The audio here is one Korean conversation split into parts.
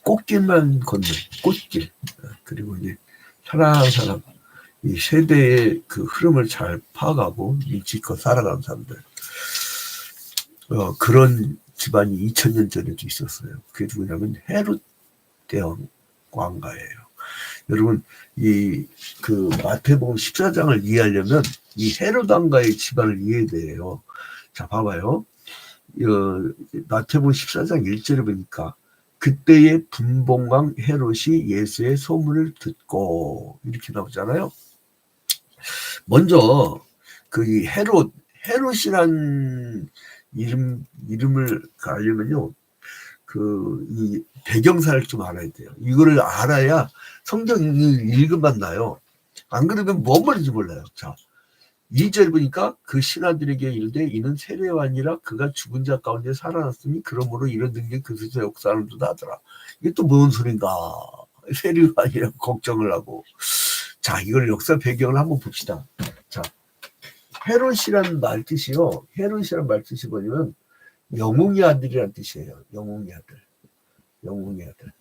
꽃길만 걷는 꽃길. 그리고 이제 사람 이 세대의 그 흐름을 잘 파악하고 눈치껏 살아가는 사람들. 그런 집안이 2000년 전에도 있었어요. 그게 누구냐면 헤롯 대왕 왕가예요. 여러분 그 마태복음 14장을 이해하려면 이 헤롯 왕가의 집안을 이해해야 돼요. 자, 봐봐요. 마태복음 14장 1절에 보니까 그때의 분봉왕 헤롯이 예수의 소문을 듣고 이렇게 나오잖아요. 먼저 그 이 헤롯이란 이름을 알려면요, 이 배경사를 좀 알아야 돼요. 이거를 알아야 성경 읽음만 나요. 안 그러면 뭔 말인지 몰라요. 자, 2절 보니까 그 신하들에게 이르되 이는 세례요한이라 그가 죽은 자 가운데 살아났으니 그러므로 이런 능력이 그에서 역사하는도다 하더라. 이게 또 뭔 소린가? 세례요한이라고 걱정을 하고. 자, 이걸 역사 배경을 한번 봅시다. 자, 헤롯이라는 말 뜻이요. 헤롯이라는 말 뜻이 뭐냐면 영웅의 아들이라는 뜻이에요. 영웅의 아들. 영웅의 아들.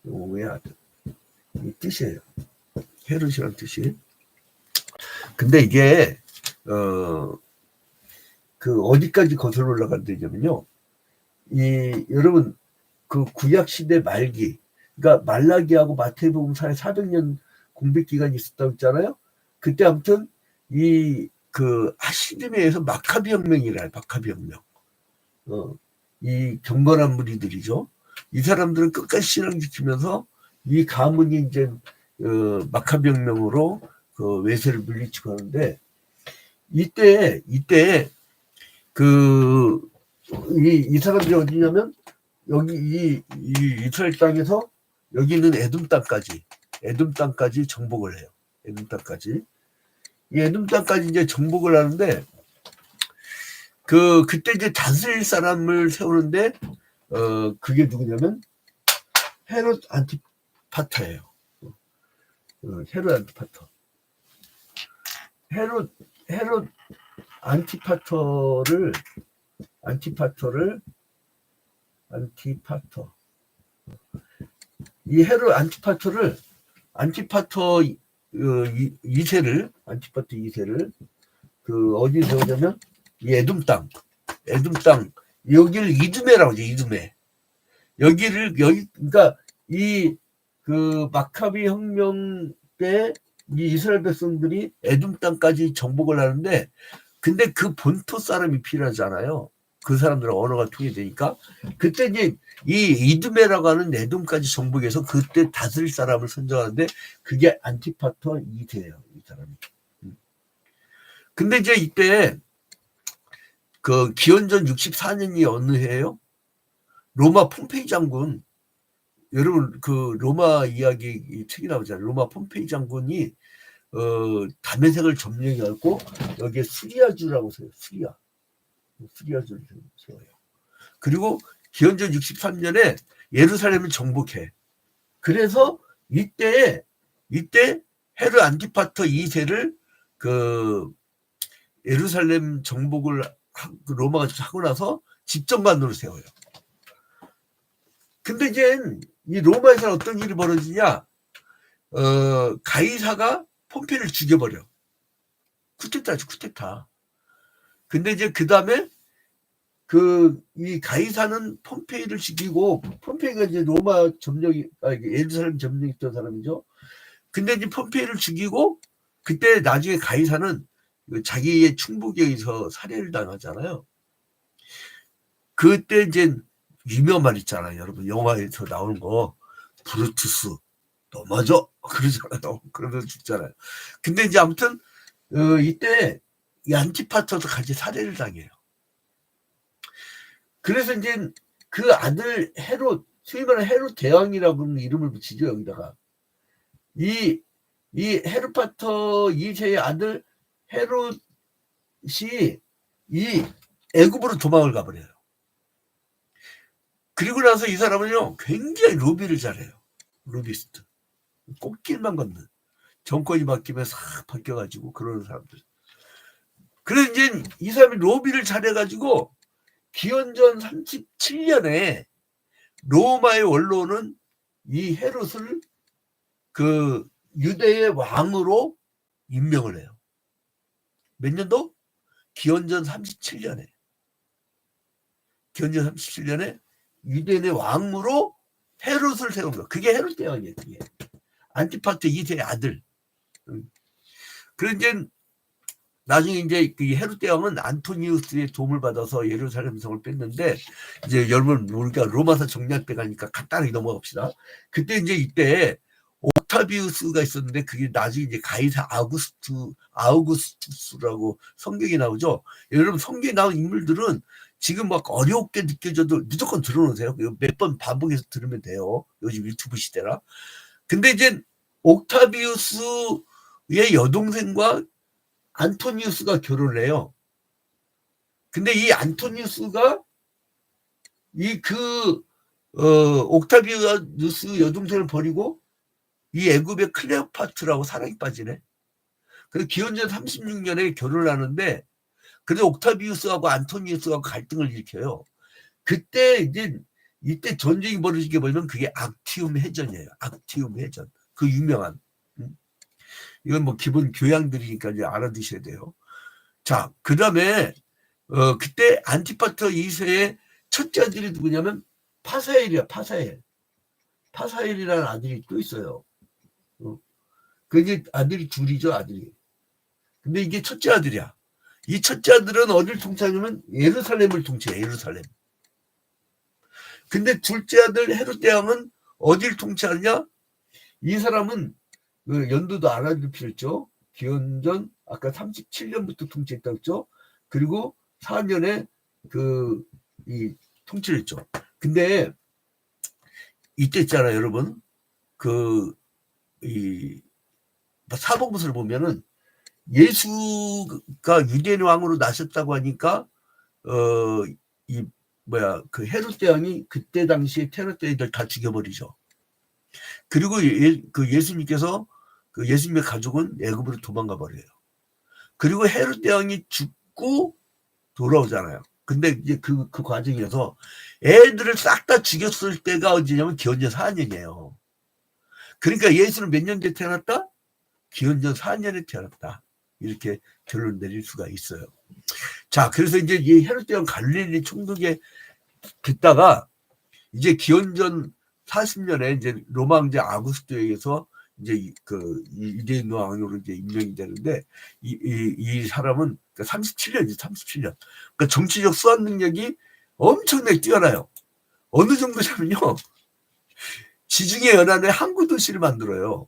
영웅의 아들. 이 뜻이에요. 헤롯이라는 뜻이. 근데 이게 그 어디까지 거슬러 올라간다냐면요. 여러분 그 구약 시대 말기, 그러니까 말라기하고 마태복음사에 400년 공백 기간이 있었다고 했잖아요. 그때 아무튼 그 하시림에서 마카비 혁명이래요. 마카비 혁명. 이 경건한 무리들이죠. 이 사람들은 끝까지 신앙 지키면서 이 가문이 이제 마카비 혁명으로 그 외세를 물리치고 하는데, 이때 이 사람들이 어디냐면 여기 이 이스라엘 땅에서 여기는 에돔 땅까지 정복을 해요. 에돔 땅까지. 이 에돔 땅까지 이제 정복을 하는데, 그때 이제 다스릴 사람을 세우는데, 그게 누구냐면 헤롯 안티파터예요. 헤롯 안티파터. 헤롯 안티파터. 이 헤롯 안티파터 2세를 그 어디 세우냐면 이 에돔 땅 여기를 이두메라고 하죠. 이두메. 그러니까 그 마카비 혁명 때 이 이스라엘 백성들이 에돔 땅까지 정복을 하는데, 근데 그 본토 사람이 필요하잖아요. 그 사람들은 언어가 통일되니까. 그때 이제 이 이두메라고 하는 에돔까지 정복해서 그때 다스릴 사람을 선정하는데, 그게 안티파터 2세예요. 이 사람이. 근데 이제 이때 그 기원전 64년이 어느 해예요? 로마 폼페이 장군, 여러분 그 로마 이야기 책이 나오잖아요. 로마 폼페이 장군이 다메섹을 점령해갖고 여기에 수리아주라고 써요. 수리아주를 세워요. 그리고 기원전 63년에 예루살렘을 정복해. 그래서 이때 헤롯 안티파터 2세를 그 예루살렘 정복을 로마가 하고 나서 집정관으로 세워요. 근데 이제 이 로마에서는 어떤 일이 벌어지냐? 가이사가 폼페이를 죽여버려. 쿠데타죠, 쿠데타. 근데 이제 그 다음에 이 가이사는 폼페이를 죽이고, 폼페이가 이제 로마 예루살렘 점령했던 사람이죠. 근데 이제 폼페이를 죽이고, 그때 나중에 가이사는 자기의 충복에 의해서 살해를 당하잖아요. 그때 이제 유명한 말 있잖아요. 여러분 영화에서 나오는 거, 브루투스 너 맞아 그러잖아요. 그러면서 죽잖아요. 근데 이제 아무튼 이때 이 안티파터도 같이 살해를 당해요. 그래서 이제 그 아들 헤롯, 소위 말하는 헤롯 대왕이라고 이름을 붙이죠. 여기다가 이 헤롯파터 2세의 아들 헤롯이 이 애굽으로 도망을 가버려요. 그리고 나서 이 사람은요, 굉장히 로비를 잘해요. 로비스트. 꽃길만 걷는. 정권이 바뀌면 싹 바뀌어가지고 그러는 사람들. 그래서 이제 이 사람이 로비를 잘해가지고 기원전 37년에 로마의 원로는 이 헤롯을 그 유대의 왕으로 임명을 해요. 몇 년도? 기원전 37년에. 기원전 37년에 유대인의 왕으로 헤롯을 세운 거. 그게 헤롯 대왕이에요. 그게. 안티파트 2세의 아들. 그런 이제 나중에 이제 그 헤롯 대왕은 안토니우스의 도움을 받아서 예루살렘 성을 뺐는데, 이제 여러분 우리가 로마서 정리할 때 가니까 간단하게 넘어갑시다. 그때 이제 이때 옥타비우스가 있었는데 그게 나중에 이제 가이사 아우구스투스라고 성경에 나오죠. 여러분 성경에 나온 인물들은 지금 막 어렵게 느껴져도 무조건 들어놓으세요. 몇 번 반복해서 들으면 돼요. 요즘 유튜브 시대라. 근데 이제 옥타비우스의 여동생과 안토니우스가 결혼을 해요. 근데 이 안토니우스가 옥타비우스 여동생을 버리고 이 애굽의 클레오파트라고 사랑에 빠지네. 그래서 기원전 36년에 결혼을 하는데, 그래서 옥타비우스하고 안토니우스하고 갈등을 일으켜요. 그때 이때 전쟁이 벌어지게 보면 그게 악티움 해전이에요. 악티움 해전. 그 유명한. 이건 뭐 기본 교양들이니까 이제 알아두셔야 돼요. 자, 그 다음에 그때 안티파터 2세의 첫째 아들이 누구냐면 파사엘이야. 파사엘이라는 아들이 또 있어요. 그게 아들이 둘이죠, 아들이. 근데 이게 첫째 아들이야. 이 첫째 아들은 어딜 통치하냐면 예루살렘을 통치해. 예루살렘. 근데 둘째 아들 헤롯 대왕은 어딜 통치하느냐? 이 사람은 연도도 알아둘 필요 있죠. 기원전 아까 37년부터 통치했다고 했죠. 그리고 4년에 이 통치를 했죠. 근데 이때 있잖아요, 여러분. 이 사복음서를 보면은 예수가 유대인 왕으로 나셨다고 하니까 그 헤롯 대왕이 그때 당시에 테러 때들 다 죽여버리죠. 그리고 예수님께서 예수님의 가족은 애굽으로 도망가 버려요. 그리고 헤롯 대왕이 죽고 돌아오잖아요. 근데 이제 그 과정에서 애들을 싹 다 죽였을 때가 언제냐면 기원전 4년이에요. 그러니까 예수는 몇 년 뒤에 태어났다? 기원전 4년에 태어났다. 이렇게 결론 내릴 수가 있어요. 자, 그래서 이제 이 헤롯 대왕 갈릴리 총독에 듣다가 이제 기원전 40년에 이제 로마 황제 아구스토에 의해서 이제 유대인 왕으로 이제 임명이 되는데, 이 사람은 37년이죠, 37년. 그러니까 정치적 수완 능력이 엄청나게 뛰어나요. 어느 정도냐면요, 지중해 연안에 항구 도시를 만들어요.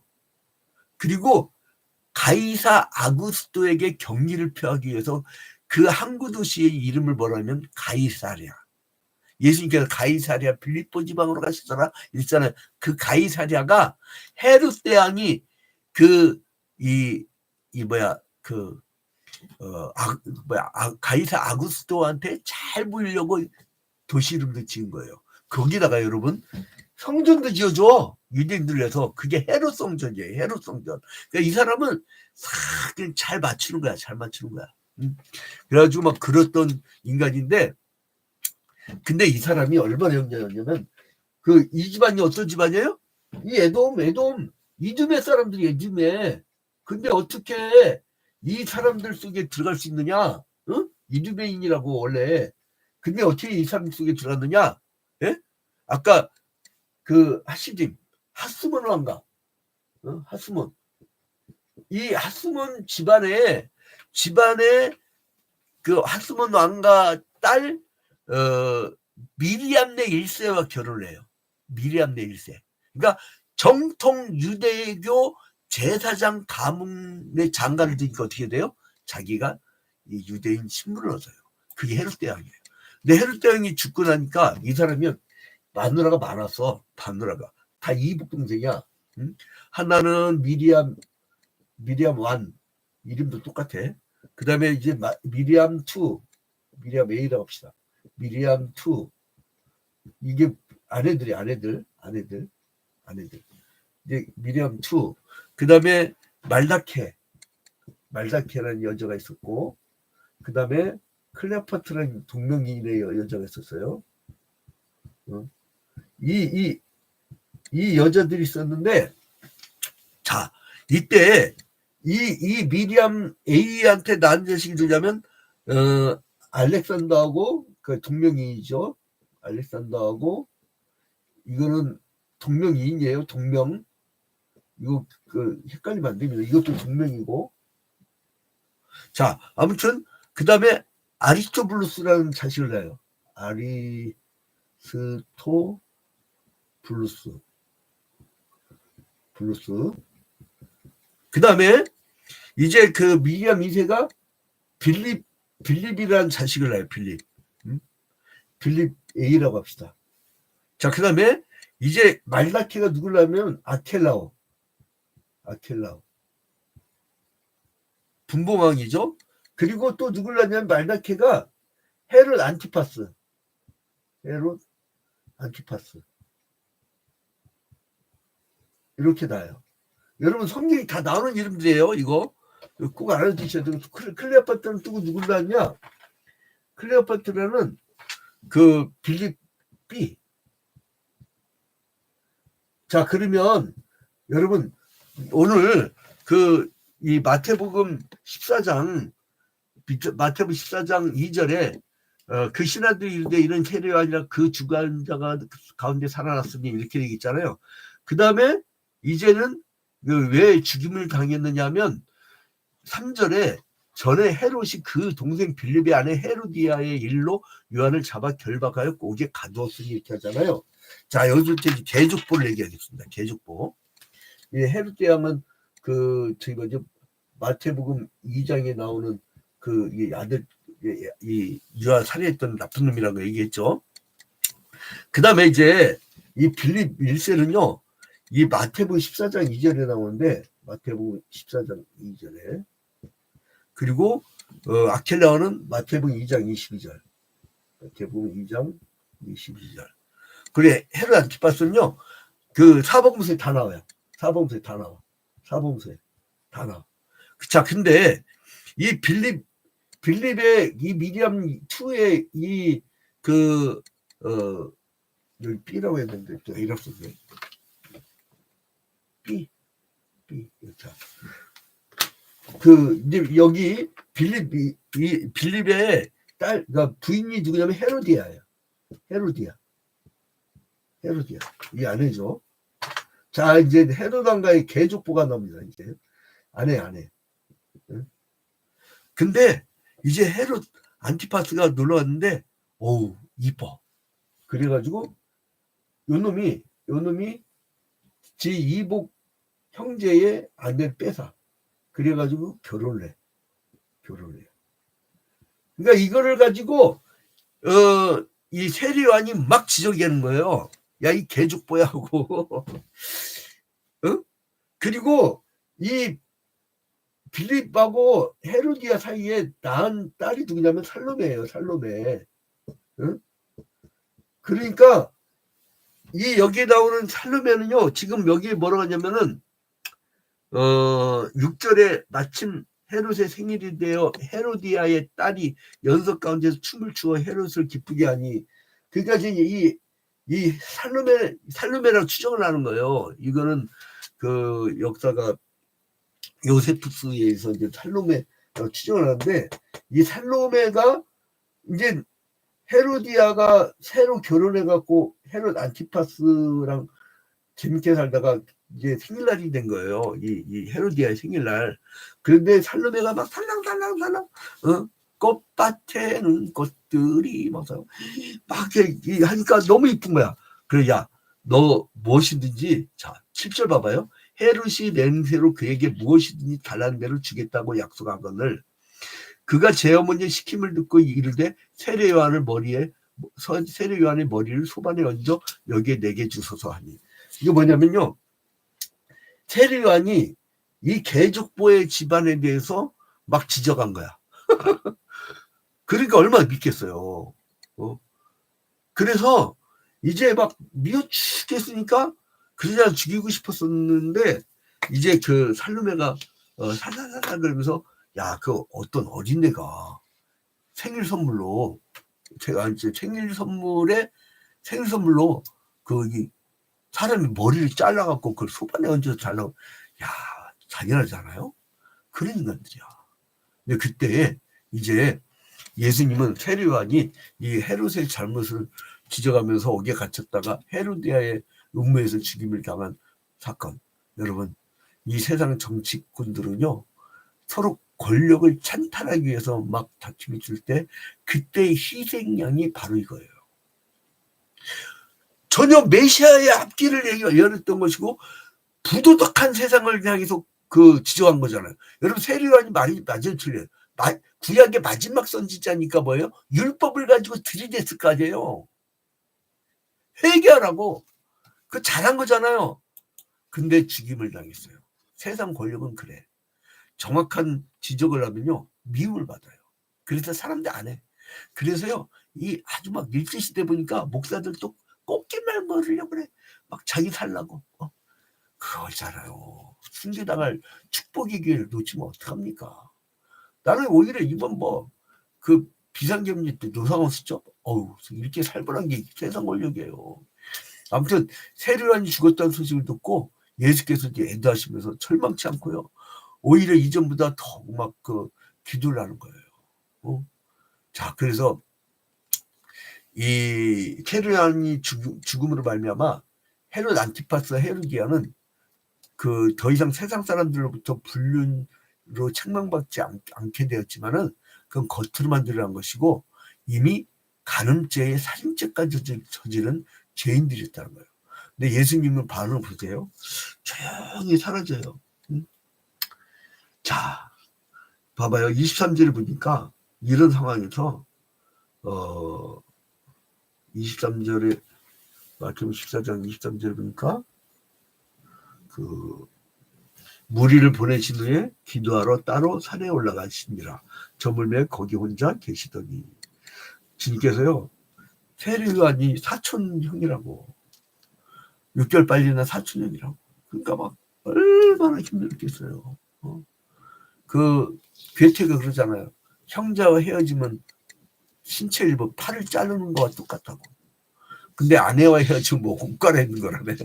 그리고 가이사 아구스토에게 격리를 표하기 위해서 그 항구 도시의 이름을 뭐라면 가이사랴. 예수님께서 가이사랴 빌립보 지방으로 가시더라 있잖아요. 그 가이사랴가 헤롯 대왕이 가이사 아구스토한테 잘 보이려고 도시 이름도 지은 거예요. 거기다가 여러분 성전도 지어줘. 유대인들 위해서. 그게 헤롯 성전이에요. 헤롯 성전. 그러니까 이 사람은 잘 맞추는 거야. 잘 맞추는 거야. 그래가지고 막 그랬던 인간인데, 근데 이 사람이 얼마나 영리하냐면 이 집안이 어떤 집안이에요? 이 에돔 이두메 사람들이 에돔에. 근데 어떻게 이 사람들 속에 들어갈 수 있느냐? 이두메인이라고 원래. 근데 어떻게 이 사람 속에 들어갔느냐? 예? 아까 하시딤 하스몬 왕가, 하스몬. 이 하스몬 집안에 하스몬 왕가 딸 미리암네 1세와 결혼을 해요. 미리암네 1세. 그러니까 정통 유대교 제사장 가문의 장가를 드니까 어떻게 돼요? 자기가 이 유대인 신분을 얻어요. 그게 헤롯 대왕이에요. 근데 헤롯 대왕이 죽고 나니까 이 사람이 마누라가 많았어. 마누라가 다 이북 동생이야. 하나는 미리암 1, 이름도 똑같아. 그 다음에 이제 미리암 2, 미리암 A라고 합시다. 미리암 2, 이게 아내들. 이제 미리암 2, 그 다음에 말다케라는 여자가 있었고, 그 다음에 클레오파트라는 동명이인의 여자가 있었어요. 이, 이 여자들이 있었는데, 자, 이때 이 미리암 A한테 낳은 자식이 누구냐면 알렉산더하고 그 동명이인이죠. 알렉산더하고 이거는 동명이인이에요. 동명. 이거 그 헷갈리면 안 됩니다. 이것도 동명이고. 자, 아무튼 그 다음에 아리스토블루스라는 자식을 낳아요. 아리스토블루스. 그 다음에 이제 그 미리암 2세가 빌립이라는 자식을 낳아요. 빌립 A라고 합시다. 자, 그 다음에 이제 말라키가 누구냐면 아켈라오. 분봉왕이죠. 그리고 또 누구를 낳냐면 말라키가 헤롯 안티파스. 이렇게 나요. 여러분 성경이 다 나오는 이름들이에요. 이거 꼭 알아두셔야 돼요. 클레오파트라는 또 누구를 낳냐? 클레오파트라는 그 빌립이. 자, 그러면 여러분 오늘 그 이 마태복음 14장 2절에 그 신하들이 이르되 이런 세례가 아니라 그 주관자가 가운데 살아났으니 이렇게 얘기 있잖아요. 그 다음에 이제는 왜 죽임을 당했느냐 하면 3절에 전에 헤롯이 그 동생 빌립의 아내 헤로디아의 일로 요한을 잡아 결박하여 옥에 가두었으니 이렇게 하잖아요. 자, 여기서 계족보를 얘기하겠습니다. 계족보. 이 헤로디아는 그 저희 뭐죠? 마태복음 2장에 나오는 그 이 아들 이 요한 살해했던 나쁜 놈이라고 얘기했죠. 그 다음에 이제 이 빌립 1세는요, 이 마태복음 14장 2절에 나오는데, 마태복음 14장 2절에. 그리고, 아켈라오는 마태복음 2장 22절. 마태복음 2장 22절. 그래, 헤롯 안티파스는요, 그 사복음서에 다 나와요. 사복음서에 다 나와. 자, 근데 이 빌립의 이 미리암 2의 이 여기 B라고 했는데 또 A라고 썼네. B. 자, 그 이제 여기 빌립의 딸, 그러니까 부인이 누구냐면 헤로디아예요. 헤로디아. 이 아내죠. 자, 이제 헤로당과의 계족보가 나옵니다. 이제 아내. 근데 이제 헤롯 안티파스가 놀러 왔는데, 어우, 이뻐. 그래가지고 요 놈이 지 이복 형제의 아내를 뺏어. 그래가지고 결혼을 해. 그러니까 이거를 가지고 이 세리요한이 막 지적하는 거예요. 야, 이 개족보야 하고. 그리고 이 빌립하고 헤로디아 사이에 낳은 딸이 누구냐면 살로메예요. 살로메. 그러니까 이 여기에 나오는 살로메는요, 지금 여기에 뭐라고 하냐면은 6절에 마침 헤롯의 생일이 되어 헤로디아의 딸이 연석 가운데서 춤을 추어 헤롯을 기쁘게 하니, 그러니까 이 살로메라고 추정을 하는 거예요. 이거는 그 역사가 요세푸스에 의해서 이제 살로메라고 추정을 하는데, 이 살로메가 이제 헤로디아가 새로 결혼해갖고 헤롯 안티파스랑 재밌게 살다가 이제 생일날이 된 거예요. 이 헤로디아의 생일날. 그런데 살로메가 막 살랑살랑 꽃밭에는 꽃들이 막 하니까 너무 이쁜 거야. 그래, 야, 너 무엇이든지, 자, 7절 봐봐요. 헤롯이 맹세로 그에게 무엇이든지 달라는 대로 주겠다고 약속하거늘 그가 제 어머니의 시킴을 듣고 이르되 세례 요한의 머리를 소반에 얹어 여기에 내게 주소서 하니. 이게 뭐냐면요, 세례 요한이 이 계족보의 집안에 대해서 막 지적한 거야. 그러니까 얼마나 믿겠어요. 그래서 이제 막 미워 죽겠으니까 그냥 죽이고 싶었었는데, 이제 그 살루메가 살살살살 그러면서, 야, 그 어떤 어린애가 생일 선물로 제가 이제 생일 선물로 이 사람이 머리를 잘라갖고 그걸 소반에 얹어서 잘라고, 야, 잔인하잖아요? 그런 인간들이야. 근데 그때 이제 예수님은 세례요한이 이 헤롯의 잘못을 지적하면서 옥에 갇혔다가 헤로디아의 음모에서 죽임을 당한 사건. 여러분, 이 세상 정치꾼들은요, 서로 권력을 찬탈하기 위해서 막 다툼이 있을 때 그때의 희생양이 바로 이거예요. 전혀 메시아의 앞길을 열었던 것이고 부도덕한 세상을 향해서 지적한 거잖아요. 여러분, 세례요한이 말이 맞아요, 틀려요? 구약의 마지막 선지자니까 뭐예요? 율법을 가지고 들이댔을 거 아니에요. 회개하라고. 그 잘한 거잖아요. 근데 죽임을 당했어요. 세상 권력은 그래. 정확한 지적을 하면요, 미움을 받아요. 그래서 사람들 안 해. 그래서요, 이 아주 막 일제시대 보니까 목사들도 꽃게말 먹으려고 그래. 막 자기 살라고. 그거잖아요. 순교당할 축복의 기회를 놓치면 어떡합니까? 나는 오히려 이번 비상경제 때 노상원 수첩, 이렇게 살벌한 게 세상 권력이에요. 아무튼 세례요한이 죽었다는 소식을 듣고 예수께서 이제 애도하시면서 절망치 않고요, 오히려 이전보다 더 막 기도를 하는 거예요. 자, 그래서 이 세례요한이 죽음으로 말미암아 헤롯 안티파스와 헤로디아는 더 이상 세상 사람들로부터 불륜으로 책망받지 않게 되었지만은 그건 겉으로만 드러난 것이고 이미 간음죄에 살인죄까지 저지른 죄인들이었다는 거예요. 근데 예수님은 반응을 보세요. 조용히 사라져요. 자, 봐봐요. 23절을 보니까 이런 상황에서 23절에 마태복음 14장 23절을 보니까 무리를 보내신 후에 기도하러 따로 산에 올라가시니라. 저물매 거기 혼자 계시더니. 주님께서요, 세례요한이 사촌형이라고, 6개월 빨리 난 사촌형이라고. 그러니까 막 얼마나 힘들겠어요. 괴테가 그러잖아요. 형제와 헤어지면 신체 일부 팔을 자르는 거와 똑같다고. 근데 아내와 헤어지면 옷 갈아입는 거라네.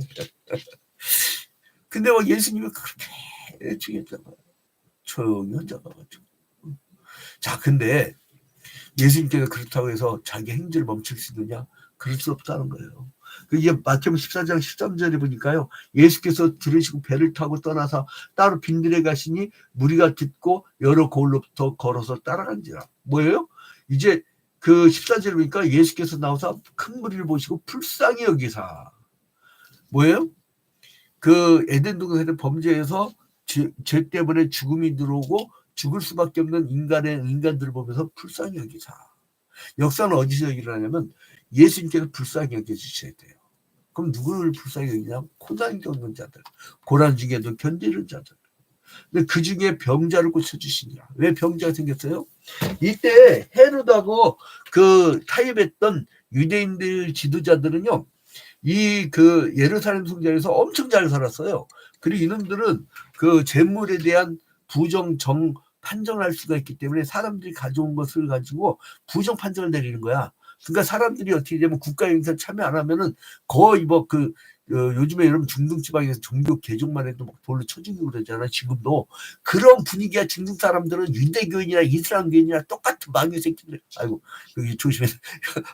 근데 막 예수님이 그렇게 죽였잖아요. 조용히 혼자 가가지고. 자, 근데 예수님께서 그렇다고 해서 자기 행진을 멈출 수 있느냐? 그럴 수 없다는 거예요. 이게 마태복음 14장 13절에 보니까요, 예수께서 들으시고 배를 타고 떠나서 따로 빈들에 가시니 무리가 듣고 여러 고을로부터 걸어서 따라간지라. 뭐예요? 이제 14절에 보니까 예수께서 나와서 큰 무리를 보시고 불쌍히 여기사. 뭐예요? 에덴 동산의 범죄에서 죄 때문에 죽음이 들어오고 죽을 수밖에 없는 인간들을 보면서 불쌍히 여기사. 역사는 어디서 일어나냐면 예수님께서 불쌍히 여겨주셔야 돼요. 그럼 누구를 불쌍히 여기냐면 고난 겪는 자들, 고난 중에도 견디는 자들. 근데 그 중에 병자를 고쳐주시니라. 왜 병자가 생겼어요? 이때 헤롯하고 타협했던 유대인들 지도자들은요, 예루살렘 성전에서 엄청 잘 살았어요. 그리고 이놈들은 재물에 대한 판정을 할 수가 있기 때문에 사람들이 가져온 것을 가지고 부정 판정을 내리는 거야. 그러니까 사람들이 어떻게 되면 국가 행사에 참여 안 하면은 거의 요즘에 여러분 중동 지방에서 종교 개종만 해도 막 돌로 쳐 죽이고 그러잖아. 지금도 그런 분위기야. 중동 사람들은 유대교인이나 이슬람교인이나 똑같은 마귀 새끼들. 아이고, 여기 조심해.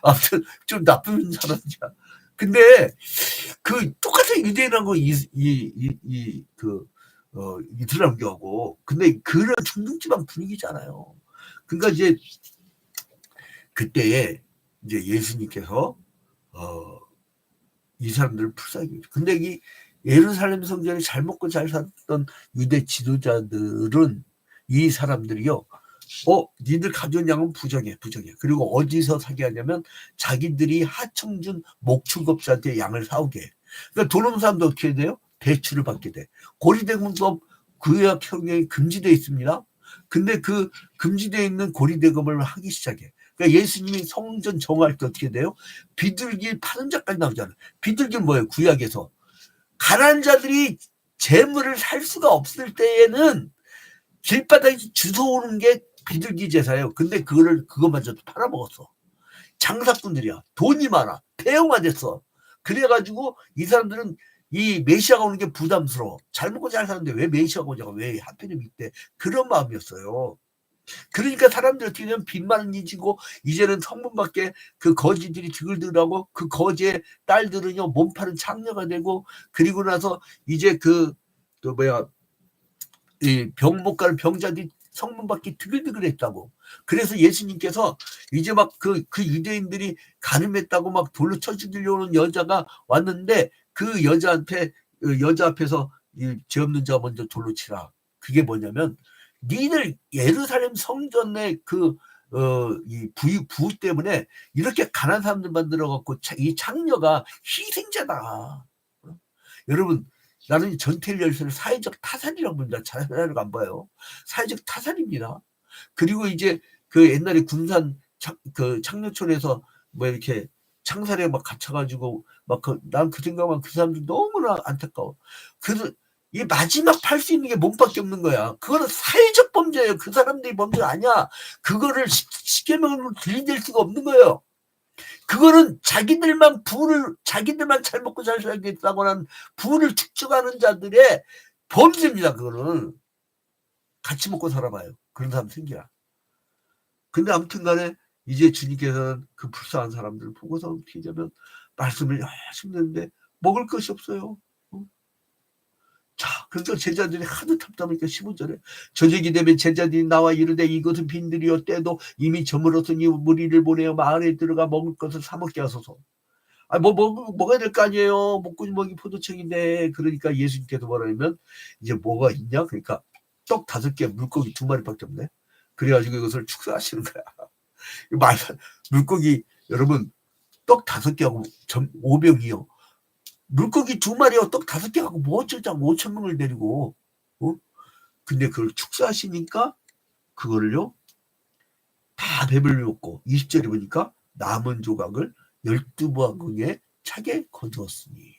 아무튼 좀 나쁜 사람이야. 근데 똑같은 유대인하고 이슬람교하고, 근데 그런 중동지방 분위기잖아요. 그러니까 이제 그때에 이제 예수님께서 이 사람들을 불쌍히. 근데 이 예루살렘 성전에 잘 먹고 잘 살았던 유대 지도자들은 이 사람들이요, 니들 가져온 양은 부정해. 그리고 어디서 사게 하냐면 자기들이 하청준 목축업자한테 양을 사오게 해. 그러니까 돈 없는 사람도 어떻게 돼요? 대출을 받게 돼. 고리대금법 구약 성경에 금지되어 있습니다. 근데 금지되어 있는 고리대금을 하기 시작해. 그러니까 예수님이 성전 정할 때 어떻게 돼요? 비둘기 파는 자까지 나오잖아요. 비둘기는 뭐예요? 구약에서 가난한 자들이 재물을 살 수가 없을 때에는 길바닥에 주워오는 게 비둘기 제사예요. 근데 그것마저도 팔아먹었어. 장사꾼들이야. 돈이 많아. 폐영화됐어. 그래가지고 이 사람들은 이 메시아가 오는 게 부담스러워. 잘 먹고 잘 사는데 왜 메시아가 오냐고, 왜 하필이면 이때, 그런 마음이었어요. 그러니까 사람들이 어떻게 되면 빚만 잊고 이제는 성문밖에 그 거지들이 드글드글하고 그 거지의 딸들은요 몸파는 창녀가 되고, 그리고 나서 이제 그 뭐야 이 병 못 가는 병자들이 성문밖에 드글드글했다고. 그래서 예수님께서 이제 막 그 유대인들이 가늠했다고 막 돌로 쳐 죽이려는 여자가 왔는데 그 여자 앞에서 이 죄 없는 자 먼저 돌로 치라. 그게 뭐냐면, 니들 예루살렘 성전의 이 부유 때문에 이렇게 가난한 사람들 만들어 갖고 이 창녀가 희생자다. 여러분, 나는 전태일 열쇠를 사회적 타산이라고 봅니다. 자살을 안 봐요. 사회적 타산입니다. 그리고 이제 그 옛날에 군산 그 창녀촌에서 뭐 이렇게 창살에 막 갇혀가지고 막 난 그 생각만, 그 사람들 너무나 안타까워. 그래서 이 마지막 팔 수 있는 게 몸밖에 없는 거야. 그거는 사회적 범죄예요. 그 사람들이 범죄 아니야. 그거를 십계명으로 들이댈 수가 없는 거예요. 그거는 자기들만 잘 먹고 잘 살겠다고 하는 부를 축적하는 자들의 범죄입니다. 그거는 같이 먹고 살아봐요. 그런 사람 생기라. 근데 아무튼 간에 이제 주님께서는 그 불쌍한 사람들을 보고서 어떻게 하면 말씀을 열심히 듣는데 먹을 것이 없어요. 자, 그러니까 제자들이 하도 답답하니까 15절에 저녁이 되면 제자들이 나와 이르되 이것은 빈들이요 때도 이미 저물었으니 무리를 보내어 마을에 들어가 먹을 것을 사 먹게 하소서. 먹어야 될 거 아니에요. 먹기 포도청인데. 그러니까 예수님께서 뭐라냐면 이제 뭐가 있냐? 그러니까 떡 5개, 물고기 2마리밖에 없네. 그래가지고 이것을 축사하시는 거야. 물고기, 여러분, 떡 5개하고 5병이요. 물고기 2마리하고 떡 5개 하고 뭐 어쩌자고 5,000명을 데리고. 근데 그걸 축사하시니까 그거를요 다 배불리 먹고 20절에 보니까 남은 조각을 12바구니에 차게 거두었으니.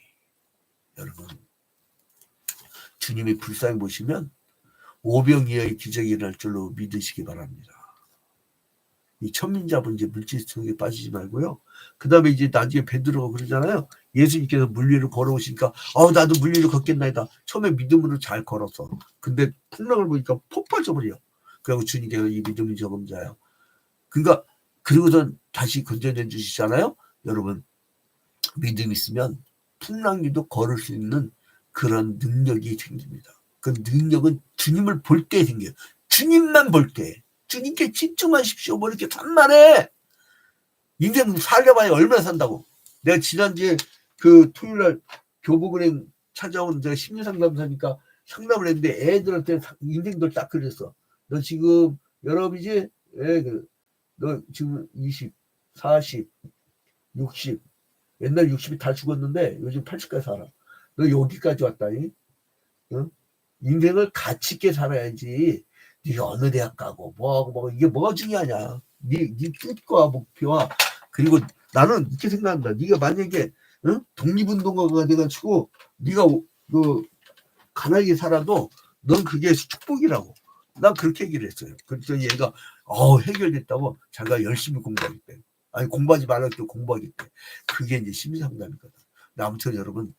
여러분, 주님의 불쌍히 보시면 5병 이하의 기적이 일어날 줄로 믿으시기 바랍니다. 이 천민자분제 물질 속에 빠지지 말고요. 그 다음에 이제 나중에 베드로가 그러잖아요. 예수님께서 물 위를 걸어오시니까 나도 물 위를 걷겠나이다. 처음에 믿음으로 잘 걸었어. 근데 풍랑을 보니까 폭발져버려. 그리고 주님께서 이 믿음이 적은 자야. 그러니까 그리고선 다시 건져내 주시잖아요. 여러분, 믿음 있으면 풍랑위도 걸을 수 있는 그런 능력이 생깁니다. 그 능력은 주님을 볼 때 생겨요. 주님만 볼 때. 주님께 집중하십시오. 뭐 이렇게 산만해. 인생 살려봐야 얼마나 산다고. 내가 지난주에 그 토요일날 교복은행 찾아온 제가 심리상담사니까 상담을 했는데 애들한테 인생들 딱 그랬어. 너 지금 여러분이지? 너 지금 20, 40, 60. 옛날 60이 다 죽었는데 요즘 80까지 살아. 너 여기까지 왔다니? 응? 인생을 가치 있게 살아야지. 네가 어느 대학 가고 뭐하고 이게 뭐가 중요하냐. 네 뜻과 목표와. 그리고 나는 이렇게 생각한다. 네가 만약에 독립운동가가 돼가지고 네가 가난하게 살아도 넌 그게 축복이라고. 난 그렇게 얘기를 했어요. 그랬더니 얘가 해결됐다고. 자기가 열심히 공부하겠대. 아니 공부하지 말라고 공부하겠대. 그게 이제 심리상담이거든. 아무튼 여러분,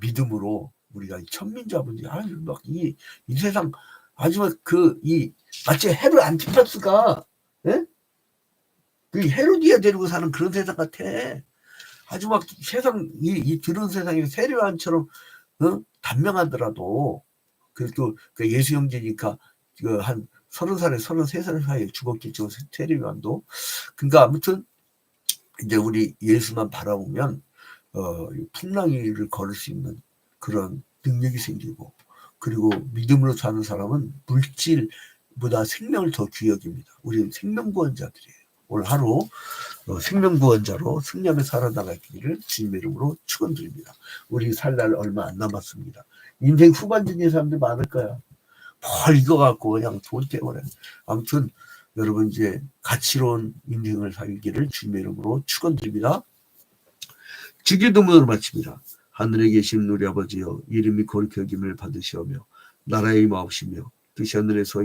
믿음으로 우리가 천민자분들이 막 이 세상 아주 마치 헤롯 안티파스가 그 헤로디아 데리고 사는 그런 세상 같아. 아주 막 세상 이 드러운 세상에 세례요한처럼 단명하더라도 그래도 그 예수 형제니까 한 30살에 33살 사이에 죽었겠죠. 세례요한도. 그러니까 아무튼 이제 우리 예수만 바라보면 풍랑 위를 걸을 수 있는 그런 능력이 생기고, 그리고 믿음으로 사는 사람은 물질보다 생명을 더 귀여깁니다. 우리는 생명구원자들이에요. 오늘 하루 생명구원자로 승리하며 살아나가기를 주님의 이름으로 축원드립니다. 우리 살 날 얼마 안 남았습니다. 인생 후반전인 사람들 많을 거야. 뭘 이거 갖고 그냥 돈 때문에. 아무튼 여러분, 이제 가치로운 인생을 살기를 주님의 이름으로 축원드립니다. 주기도문으로 마칩니다. 하늘에 계신 우리 아버지여, 이름이 거룩히 여김을 받으시오며 나라의 임하옵시며 뜻이 하늘에서